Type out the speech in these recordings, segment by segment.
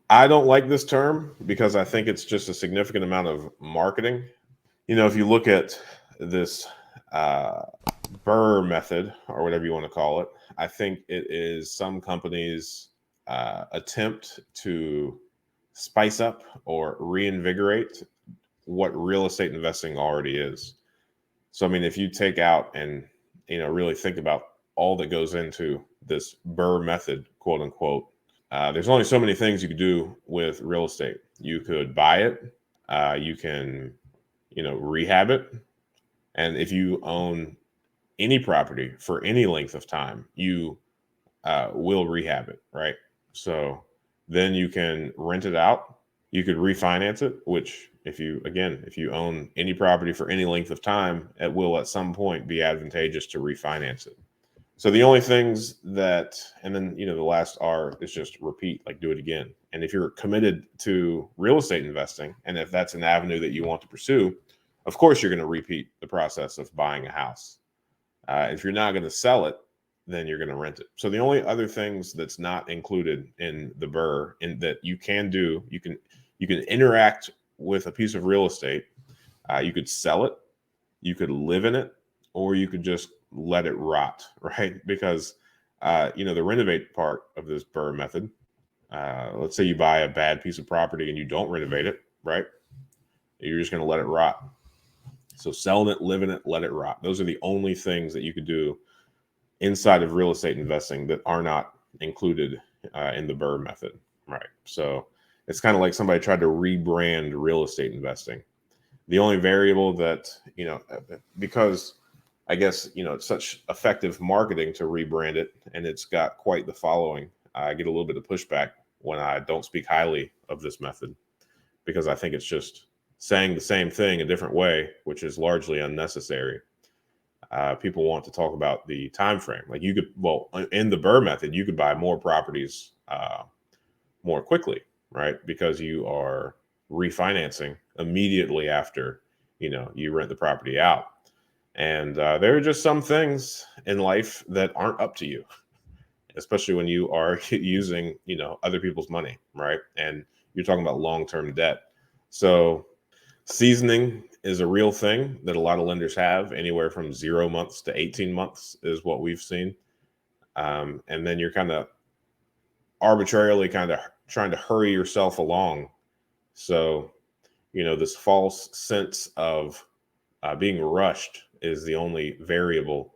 I don't like this term because I think it's just a significant amount of marketing. If you look at this uh, BRRRR method or whatever you want to call it, I think it is some companies' attempt to spice up or reinvigorate what real estate investing already is. So, I mean, if you take out and really think about all that goes into this BRRRR method, quote unquote, there's only so many things you could do with real estate. You could buy it, you can, rehab it, and if you own any property for any length of time, you will rehab it, right? So then you can rent it out. You could refinance it, which if you own any property for any length of time, it will at some point be advantageous to refinance it. So the only things that, and then, the last R is just repeat, like do it again. And if you're committed to real estate investing, and if that's an avenue that you want to pursue, of course, you're going to repeat the process of buying a house. If you're not going to sell it, then you're going to rent it. So the only other things that's not included in the BRRRR in that you can do, you can interact with a piece of real estate. You could sell it, you could live in it, or you could just let it rot, right? Because the renovate part of this BRRRR method. Let's say you buy a bad piece of property and you don't renovate it, right? You're just going to let it rot. So selling it, living it, let it rot. Those are the only things that you could do inside of real estate investing that are not included in the BRRRR method, right? So it's kind of like somebody tried to rebrand real estate investing. The only variable that, because I guess, it's such effective marketing to rebrand it and it's got quite the following, I get a little bit of pushback when I don't speak highly of this method because I think it's just saying the same thing a different way, which is largely unnecessary. People want to talk about the time frame. Like in the BRRRR method, you could buy more properties more quickly, right? Because you are refinancing immediately after you rent the property out. And there are just some things in life that aren't up to you, especially when you are using other people's money, right? And you're talking about long-term debt. So seasoning is a real thing that a lot of lenders have. Anywhere from 0 months to 18 months is what we've seen. And then you're kind of arbitrarily kind of trying to hurry yourself along. So, this false sense of being rushed is the only variable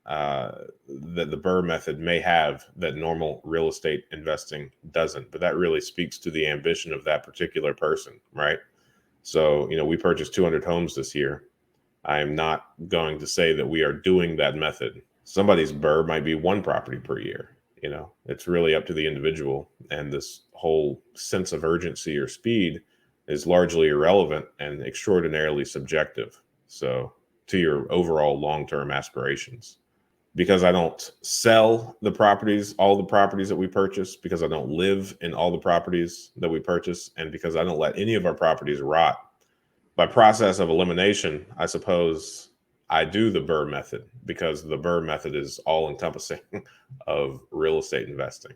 that the BRRRR method may have that normal real estate investing doesn't. But that really speaks to the ambition of that particular person, right? So, we purchased 200 homes this year. I am not going to say that we are doing that method. Somebody's BRRRR might be one property per year. It's really up to the individual. And this whole sense of urgency or speed is largely irrelevant and extraordinarily subjective. So, to your overall long-term aspirations. Because I don't sell all the properties that we purchase, because I don't live in all the properties that we purchase, and because I don't let any of our properties rot. By process of elimination, I suppose I do the BRRRR method because the BRRRR method is all encompassing of real estate investing.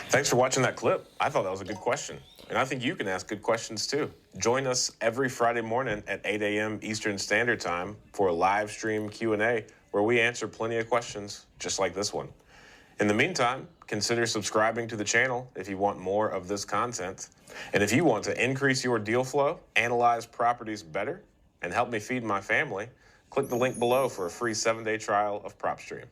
Thanks for watching that clip. I thought that was a good question. And I think you can ask good questions too. Join us every Friday morning at 8 a.m. Eastern Standard Time for a live stream Q&A where we answer plenty of questions just like this one. In the meantime, consider subscribing to the channel if you want more of this content. And if you want to increase your deal flow, analyze properties better, and help me feed my family, click the link below for a free 7-day trial of PropStream.